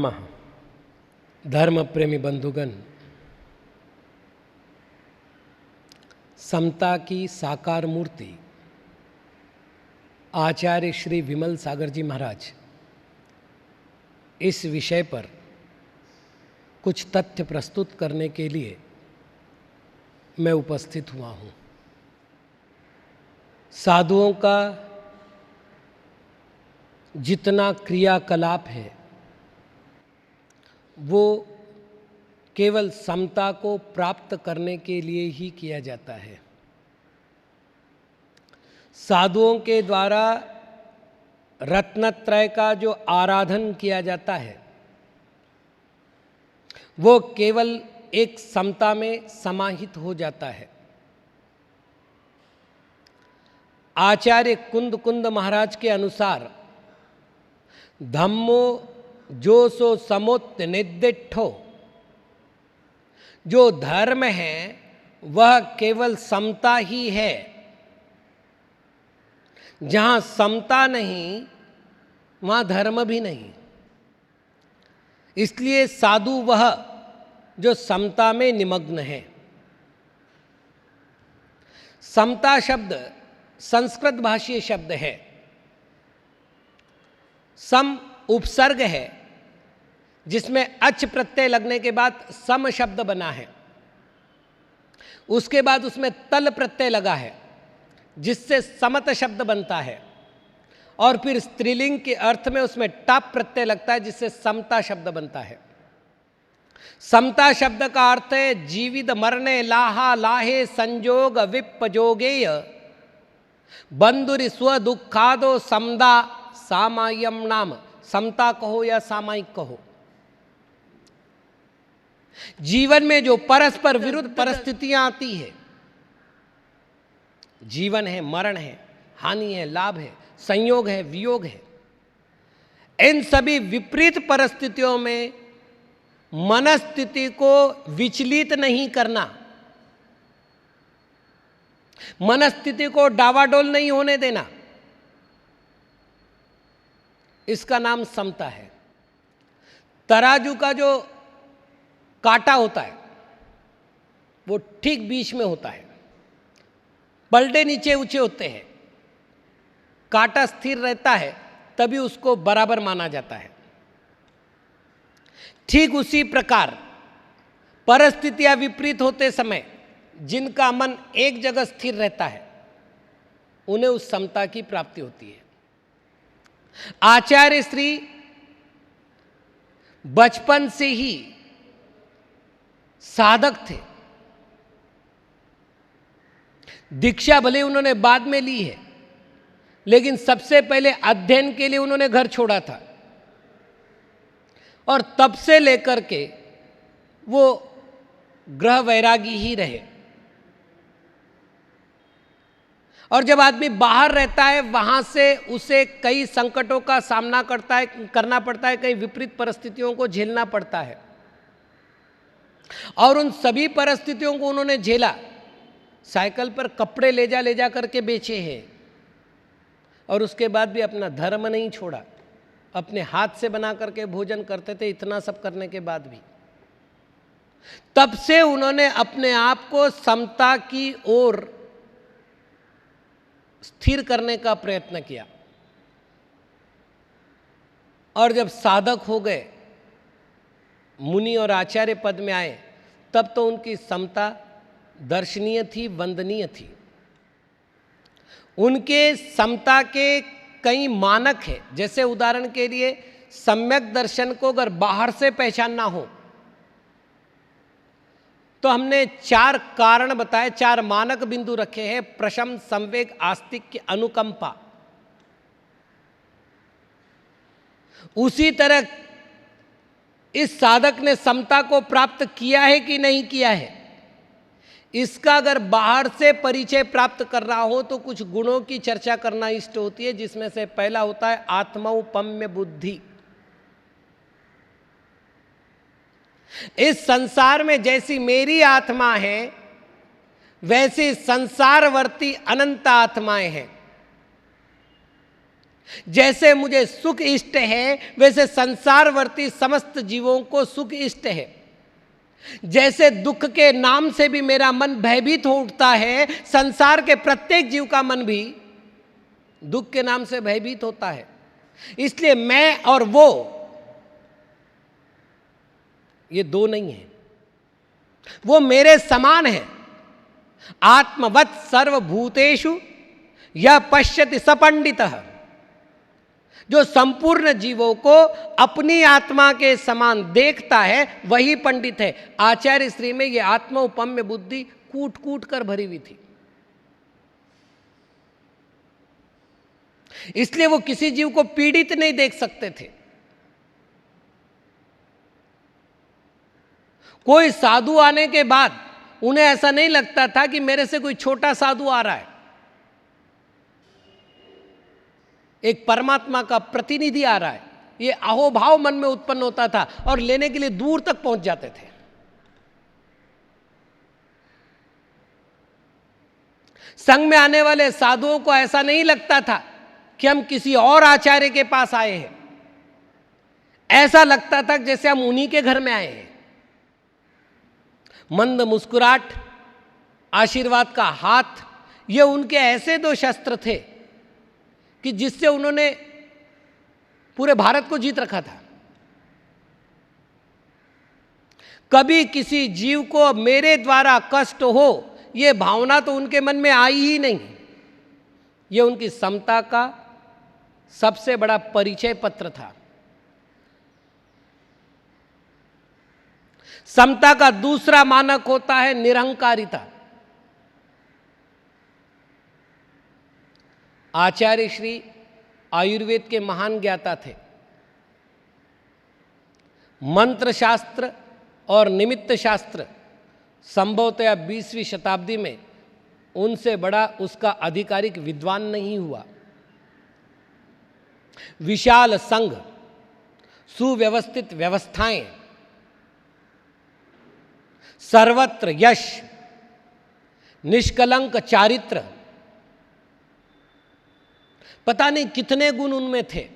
नमः। धर्म प्रेमी बंधुगण, समता की साकार मूर्ति आचार्य श्री विमल सागर जी महाराज इस विषय पर कुछ तथ्य प्रस्तुत करने के लिए मैं उपस्थित हुआ हूँ। साधुओं का जितना क्रियाकलाप है वो केवल समता को प्राप्त करने के लिए ही किया जाता है। साधुओं के द्वारा रत्नत्रय का जो आराधन किया जाता है वो केवल एक समता में समाहित हो जाता है। आचार्य कुंद कुंद महाराज के अनुसार धम्मो जो सो समोत्त निदिठो, जो धर्म है वह केवल समता ही है। जहां समता नहीं वहां धर्म भी नहीं। इसलिए साधु वह जो समता में निमग्न है। समता शब्द संस्कृत भाषीय शब्द है। सम उपसर्ग है जिसमें अच प्रत्यय लगने के बाद सम शब्द बना है। उसके बाद उसमें तल प्रत्यय लगा है जिससे समत शब्द बनता है, और फिर स्त्रीलिंग के अर्थ में उसमें टाप प्रत्यय लगता है जिससे समता शब्द बनता है। समता शब्द का अर्थ है जीवित मरने लाहा लाहे संजोग विपजोगेय बंधुरि स्व दुखादो समदा सामायम नाम। समता कहो या सामायिक कहो, जीवन में जो परस्पर विरुद्ध परिस्थितियां आती है, जीवन है, मरण है, हानि है, लाभ है, संयोग है, वियोग है, इन सभी विपरीत परिस्थितियों में मनस्थिति को विचलित नहीं करना, मनस्थिति को डावाडोल नहीं होने देना, इसका नाम समता है। तराजू का जो कांटा होता है वो ठीक बीच में होता है, पलटे नीचे ऊंचे होते हैं, कांटा स्थिर रहता है तभी उसको बराबर माना जाता है। ठीक उसी प्रकार परिस्थितियां विपरीत होते समय जिनका मन एक जगह स्थिर रहता है उन्हें उस समता की प्राप्ति होती है। आचार्य श्री बचपन से ही साधक थे। दीक्षा भले उन्होंने बाद में ली है, लेकिन सबसे पहले अध्ययन के लिए उन्होंने घर छोड़ा था, और तब से लेकर के वो गृह वैरागी ही रहे। और जब आदमी बाहर रहता है वहां से उसे कई संकटों का सामना करना पड़ता है, कई विपरीत परिस्थितियों को झेलना पड़ता है, और उन सभी परिस्थितियों को उन्होंने झेला। साइकिल पर कपड़े ले जा करके बेचे हैं, और उसके बाद भी अपना धर्म नहीं छोड़ा। अपने हाथ से बना करके भोजन करते थे, इतना सब करने के बाद भी। तब से उन्होंने अपने आप को समता की ओर स्थिर करने का प्रयत्न किया, और जब साधक हो गए, मुनि और आचार्य पद में आए, तब तो उनकी समता दर्शनीय थी, वंदनीय थी। उनके समता के कई मानक हैं। जैसे उदाहरण के लिए सम्यक दर्शन को अगर बाहर से पहचानना हो तो हमने 4 कारण बताए, 4 मानक बिंदु रखे हैं। प्रशम, संवेग, आस्तिक्य, अनुकंपा। उसी तरह इस साधक ने समता को प्राप्त किया है कि नहीं किया है, इसका अगर बाहर से परिचय प्राप्त कर रहा हो तो कुछ गुणों की चर्चा करना इष्ट होती है, जिसमें से पहला होता है आत्मौपम्य बुद्धि। इस संसार में जैसी मेरी आत्मा है वैसी संसारवर्ती अनंत आत्माएं हैं। जैसे मुझे सुख इष्ट है वैसे संसारवर्ती समस्त जीवों को सुख इष्ट है। जैसे दुख के नाम से भी मेरा मन भयभीत हो उठता है, संसार के प्रत्येक जीव का मन भी दुख के नाम से भयभीत होता है। इसलिए मैं और वो, ये दो नहीं है, वो मेरे समान है। आत्मवत् सर्वभूतेषु यह पश्यति स पंडितः, जो संपूर्ण जीवों को अपनी आत्मा के समान देखता है वही पंडित है। आचार्य श्री में यह आत्मोपम्य बुद्धि कूट कूट कर भरी हुई थी। इसलिए वो किसी जीव को पीड़ित नहीं देख सकते थे। कोई साधु आने के बाद उन्हें ऐसा नहीं लगता था कि मेरे से कोई छोटा साधु आ रहा है। एक परमात्मा का प्रतिनिधि आ रहा है, ये अहोभाव मन में उत्पन्न होता था और लेने के लिए दूर तक पहुंच जाते थे। संघ में आने वाले साधुओं को ऐसा नहीं लगता था कि हम किसी और आचार्य के पास आए हैं, ऐसा लगता था जैसे हम उन्हीं के घर में आए हैं। मंद मुस्कुराहट, आशीर्वाद का हाथ, ये उनके ऐसे दो शस्त्र थे कि जिससे उन्होंने पूरे भारत को जीत रखा था। कभी किसी जीव को मेरे द्वारा कष्ट हो, यह भावना तो उनके मन में आई ही नहीं। यह उनकी समता का सबसे बड़ा परिचय पत्र था। समता का दूसरा मानक होता है निरहंकारिता। आचार्य श्री आयुर्वेद के महान ज्ञाता थे। मंत्र शास्त्र और निमित्त शास्त्र संभवतः 20वीं शताब्दी में उनसे बड़ा उसका आधिकारिक विद्वान नहीं हुआ। विशाल संघ, सुव्यवस्थित व्यवस्थाएं, सर्वत्र यश, निष्कलंक चारित्र, पता नहीं कितने गुण उनमें थे।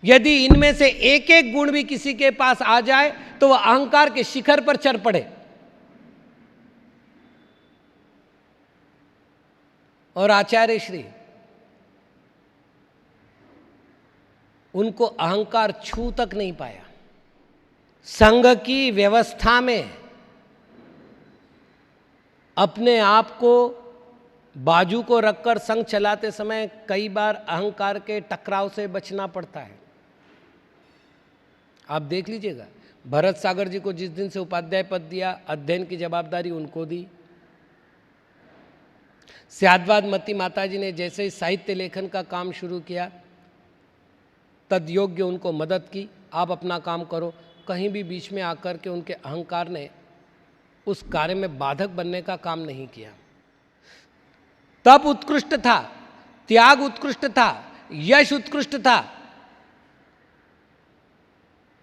यदि इनमें से एक एक गुण भी किसी के पास आ जाए तो वह अहंकार के शिखर पर चढ़ पड़े। और आचार्य श्री, उनको अहंकार छू तक नहीं पाया। संघ की व्यवस्था में अपने आप को बाजू को रखकर संघ चलाते समय कई बार अहंकार के टकराव से बचना पड़ता है। आप देख लीजिएगा, भरत सागर जी को जिस दिन से उपाध्याय पद दिया, अध्ययन की जवाबदारी उनको दी। स्यादवाद मती माता जी ने जैसे ही साहित्य लेखन का काम शुरू किया, तद योग्य उनको मदद की, आप अपना काम करो। कहीं भी बीच में आकर के उनके अहंकार ने उस कार्य में बाधक बनने का काम नहीं किया। तप उत्कृष्ट था, त्याग उत्कृष्ट था, यश उत्कृष्ट था,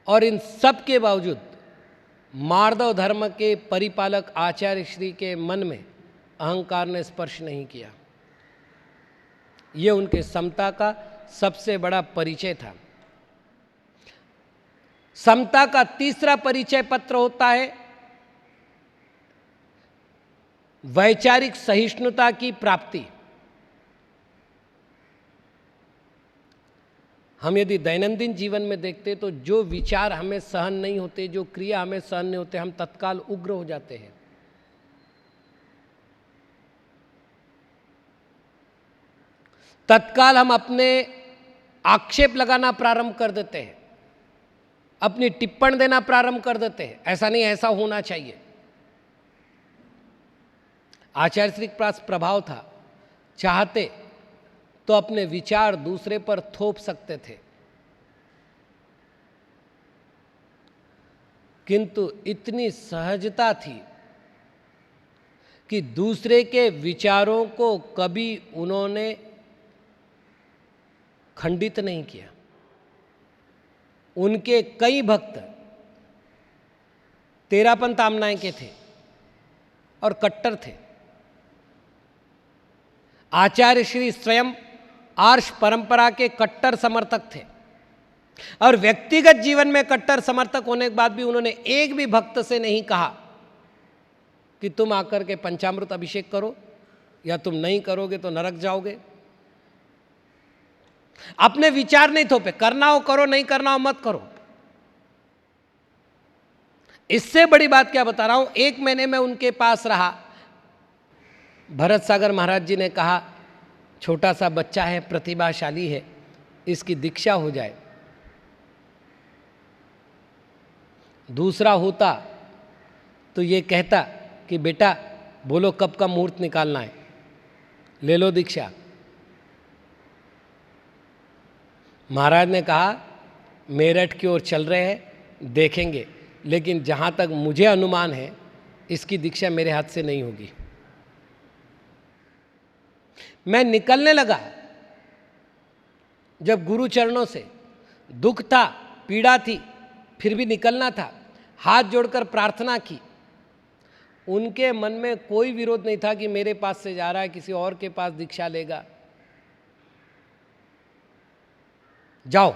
और इन सब के बावजूद मार्दव धर्म के परिपालक आचार्य श्री के मन में अहंकार ने स्पर्श नहीं किया। यह उनके समता का सबसे बड़ा परिचय था। समता का तीसरा परिचय पत्र होता है वैचारिक सहिष्णुता की प्राप्ति। हम यदि दैनंदिन जीवन में देखते तो जो विचार हमें सहन नहीं होते, जो क्रिया हमें सहन नहीं होते, हम तत्काल उग्र हो जाते हैं। तत्काल हम अपने आक्षेप लगाना प्रारंभ कर देते हैं, अपनी टिप्पण देना प्रारंभ कर देते हैं। ऐसा नहीं, ऐसा होना चाहिए। आचार्य श्री के पास प्रभाव था, चाहते तो अपने विचार दूसरे पर थोप सकते थे, किंतु इतनी सहजता थी कि दूसरे के विचारों को कभी उन्होंने खंडित नहीं किया। उनके कई भक्त तेरापंथ आमनाय के थे और कट्टर थे। आचार्य श्री स्वयं आर्ष परंपरा के कट्टर समर्थक थे और व्यक्तिगत जीवन में कट्टर समर्थक होने के बाद भी उन्होंने एक भी भक्त से नहीं कहा कि तुम आकर के पंचामृत अभिषेक करो या तुम नहीं करोगे तो नरक जाओगे। अपने विचार नहीं थोपे, करना हो करो, नहीं करना हो मत करो। इससे बड़ी बात क्या बता रहा हूं, 1 महीने में उनके पास रहा। भरत सागर महाराज जी ने कहा छोटा सा बच्चा है, प्रतिभाशाली है, इसकी दीक्षा हो जाए। दूसरा होता तो ये कहता कि बेटा बोलो कब का मुहूर्त निकालना है, ले लो दीक्षा। महाराज ने कहा मेरठ की ओर चल रहे हैं, देखेंगे, लेकिन जहाँ तक मुझे अनुमान है इसकी दीक्षा मेरे हाथ से नहीं होगी। मैं निकलने लगा, जब गुरु चरणों से दुख था, पीड़ा थी, फिर भी निकलना था, हाथ जोड़कर प्रार्थना की। उनके मन में कोई विरोध नहीं था कि मेरे पास से जा रहा है, किसी और के पास दीक्षा लेगा। जाओ,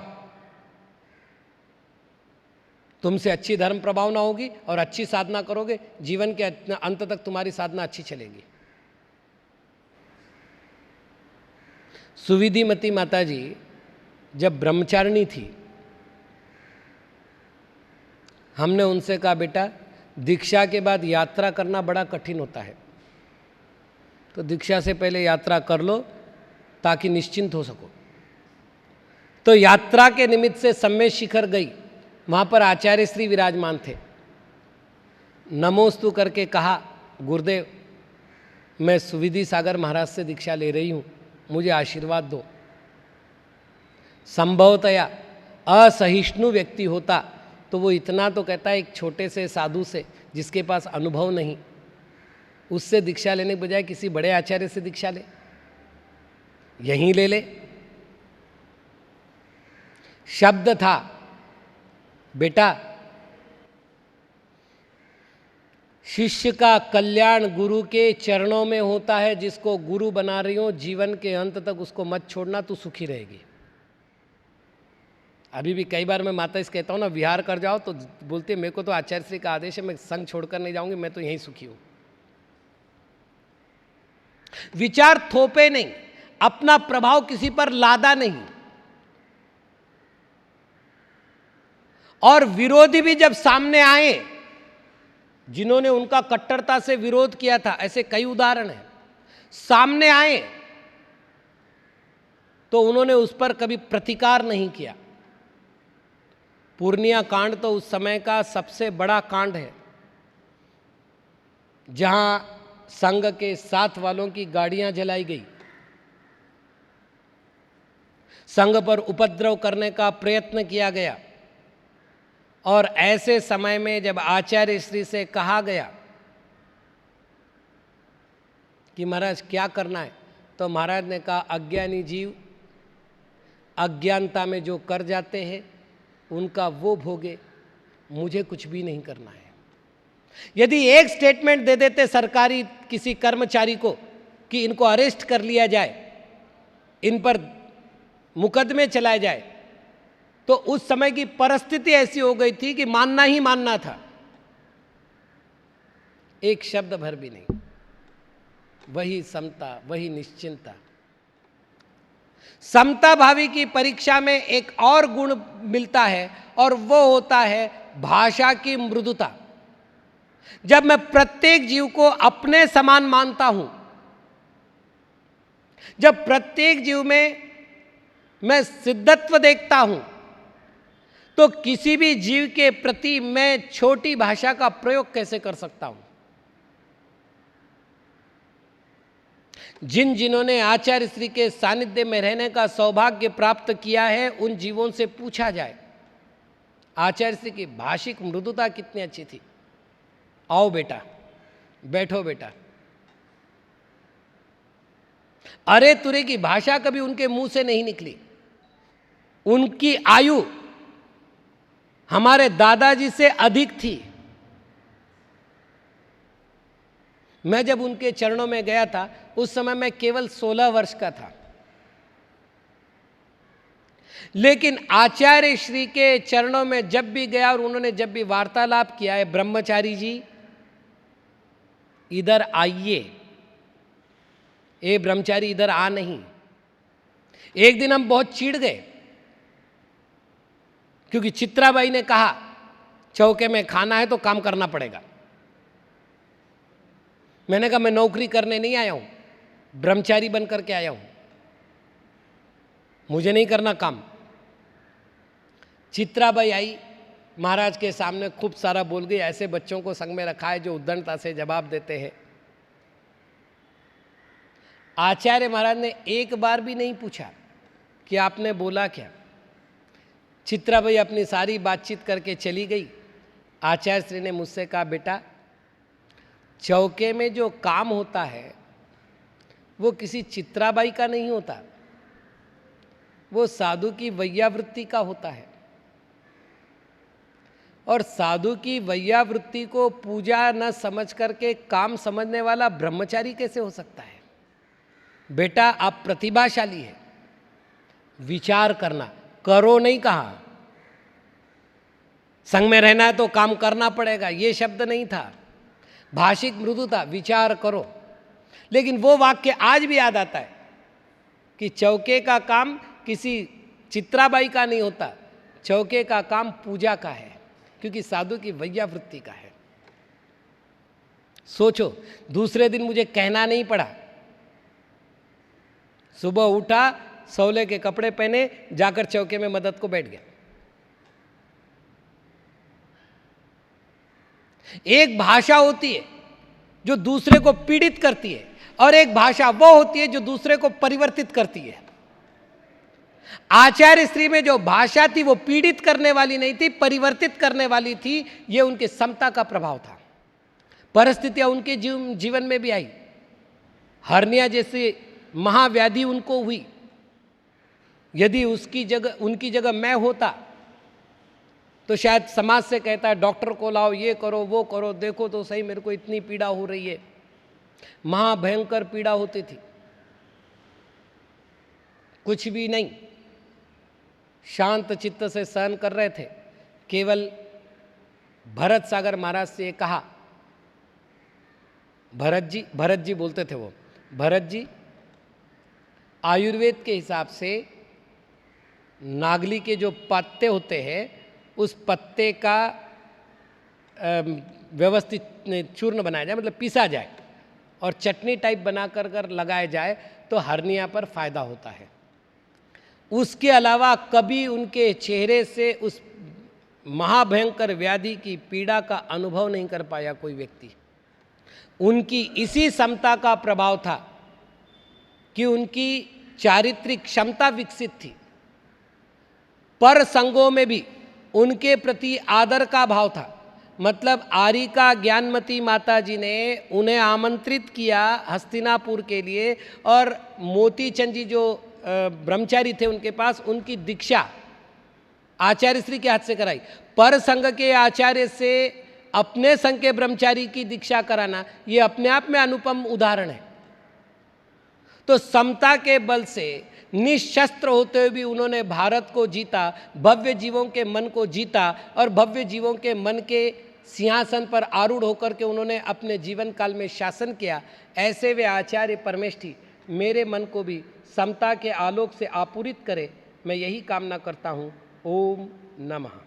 तुमसे अच्छी धर्म प्रभाव ना होगी और अच्छी साधना करोगे, जीवन के अंत तक तुम्हारी साधना अच्छी चलेगी। सुविधिमती माता जी जब ब्रह्मचारिणी थी, हमने उनसे कहा बेटा दीक्षा के बाद यात्रा करना बड़ा कठिन होता है, तो दीक्षा से पहले यात्रा कर लो ताकि निश्चिंत हो सको। तो यात्रा के निमित्त से सम्मेद शिखर गई, वहाँ पर आचार्य श्री विराजमान थे। नमोस्तु करके कहा गुरुदेव मैं सुविधि सागर महाराज से दीक्षा ले रही हूँ, मुझे आशीर्वाद दो। संभवतया असहिष्णु व्यक्ति होता तो वो इतना तो कहता है, एक छोटे से साधु से जिसके पास अनुभव नहीं, उससे दीक्षा लेने के बजाय किसी बड़े आचार्य से दीक्षा ले, यहीं ले ले। शब्द था बेटा शिष्य का कल्याण गुरु के चरणों में होता है, जिसको गुरु बना रही हो जीवन के अंत तक उसको मत छोड़ना, तू सुखी रहेगी। अभी भी कई बार मैं माता से कहता हूँ ना विहार कर जाओ, तो बोलते मेरे को तो आचार्य श्री का आदेश है, मैं संग छोड़कर नहीं जाऊंगी, मैं तो यहीं सुखी हूं। विचार थोपे नहीं, अपना प्रभाव किसी पर लादा नहीं। और विरोधी भी जब सामने आए, जिन्होंने उनका कट्टरता से विरोध किया था, ऐसे कई उदाहरण हैं, सामने आए तो उन्होंने उस पर कभी प्रतिकार नहीं किया। पूर्णिया कांड तो उस समय का सबसे बड़ा कांड है, जहां संघ के साथ वालों की गाड़ियां जलाई गई, संघ पर उपद्रव करने का प्रयत्न किया गया। और ऐसे समय में जब आचार्य श्री से कहा गया कि महाराज क्या करना है, तो महाराज ने कहा अज्ञानी जीव अज्ञानता में जो कर जाते हैं उनका वो भोगे, मुझे कुछ भी नहीं करना है। यदि एक स्टेटमेंट दे देते सरकारी किसी कर्मचारी को कि इनको अरेस्ट कर लिया जाए, इन पर मुकदमे चलाए जाए, तो उस समय की परिस्थिति ऐसी हो गई थी कि मानना ही मानना था, एक शब्द भर भी नहीं। वही समता, वही निश्चिंतता। समता भावी की परीक्षा में एक और गुण मिलता है और वो होता है भाषा की मृदुता। जब मैं प्रत्येक जीव को अपने समान मानता हूं, जब प्रत्येक जीव में मैं सिद्धत्व देखता हूं, तो किसी भी जीव के प्रति मैं छोटी भाषा का प्रयोग कैसे कर सकता हूं। जिन्होंने आचार्य श्री के सानिध्य में रहने का सौभाग्य प्राप्त किया है, उन जीवों से पूछा जाए आचार्य श्री की भाषिक मृदुता कितनी अच्छी थी। आओ बेटा, बैठो बेटा। अरे तुरे की भाषा कभी उनके मुंह से नहीं निकली। उनकी आयु हमारे दादाजी से अधिक थी। मैं जब उनके चरणों में गया था, उस समय मैं केवल 16 वर्ष का था। लेकिन आचार्य श्री के चरणों में जब भी गया और उन्होंने जब भी वार्तालाप किया है, ब्रह्मचारी जी इधर आइए, ए ब्रह्मचारी इधर आ नहीं। एक दिन हम बहुत चिढ़ गए क्योंकि चित्राबाई ने कहा चौके में खाना है तो काम करना पड़ेगा। मैंने कहा मैं नौकरी करने नहीं आया हूं, ब्रह्मचारी बन करके आया हूं, मुझे नहीं करना काम। चित्राबाई आई, महाराज के सामने खूब सारा बोल गई। ऐसे बच्चों को संग में रखा है जो उद्दंडता से जवाब देते हैं। आचार्य महाराज ने एक बार भी नहीं पूछा कि आपने बोला क्या। चित्राबाई अपनी सारी बातचीत करके चली गई। आचार्य श्री ने मुझसे कहा, बेटा चौके में जो काम होता है वो किसी चित्राबाई का नहीं होता, वो साधु की वैयावृत्ति का होता है। और साधु की वैयावृत्ति को पूजा न समझ करके काम समझने वाला ब्रह्मचारी कैसे हो सकता है। बेटा आप प्रतिभाशाली है, विचार करना, करो नहीं कहा। संग में रहना है तो काम करना पड़ेगा, ये शब्द नहीं था, भाषिक मृदु था, विचार करो। लेकिन वो वाक्य आज भी याद आता है कि चौके का काम किसी चित्राबाई का नहीं होता, चौके का काम पूजा का है, क्योंकि साधु की वैयावृत्ति का है। सोचो, दूसरे दिन मुझे कहना नहीं पड़ा, सुबह उठा, सौले के कपड़े पहने, जाकर चौके में मदद को बैठ गया। एक भाषा होती है जो दूसरे को पीड़ित करती है, और एक भाषा वो होती है जो दूसरे को परिवर्तित करती है। आचार्य श्री में जो भाषा थी वो पीड़ित करने वाली नहीं थी, परिवर्तित करने वाली थी। ये उनके समता का प्रभाव था। परिस्थितियां उनके जीवन में भी आई। हर्निया जैसे महाव्याधि उनको हुई। यदि उनकी जगह मैं होता तो शायद समाज से कहता है डॉक्टर को लाओ, ये करो वो करो, देखो तो सही मेरे को इतनी पीड़ा हो रही है। महाभयंकर पीड़ा होती थी। कुछ भी नहीं, शांत चित्त से सहन कर रहे थे। केवल भरत सागर महाराज से ये कहा, भरत जी बोलते थे वो, भरत जी आयुर्वेद के हिसाब से नागली के जो पत्ते होते हैं उस पत्ते का व्यवस्थित चूर्ण बनाया जाए, मतलब पीसा जाए और चटनी टाइप बना कर लगाया जाए तो हर्निया पर फायदा होता है। उसके अलावा कभी उनके चेहरे से उस महाभयंकर व्याधि की पीड़ा का अनुभव नहीं कर पाया कोई व्यक्ति। उनकी इसी समता का प्रभाव था कि उनकी चारित्रिक क्षमता विकसित थी। पर संगों में भी उनके प्रति आदर का भाव था। मतलब आरिका ज्ञानमती माता जी ने उन्हें आमंत्रित किया हस्तिनापुर के लिए, और मोतीचंद जी जो ब्रह्मचारी थे उनके पास, उनकी दीक्षा आचार्य श्री के हाथ से कराई। पर संघ के आचार्य से अपने संघ के ब्रह्मचारी की दीक्षा कराना, ये अपने आप में अनुपम उदाहरण है। तो समता के बल से निशस्त्र होते हुए भी उन्होंने भारत को जीता, भव्य जीवों के मन को जीता, और भव्य जीवों के मन के सिंहासन पर आरूढ़ होकर के उन्होंने अपने जीवन काल में शासन किया। ऐसे वे आचार्य परमेष्ठी मेरे मन को भी समता के आलोक से आपूरित करे, मैं यही कामना करता हूँ। ओम नमः।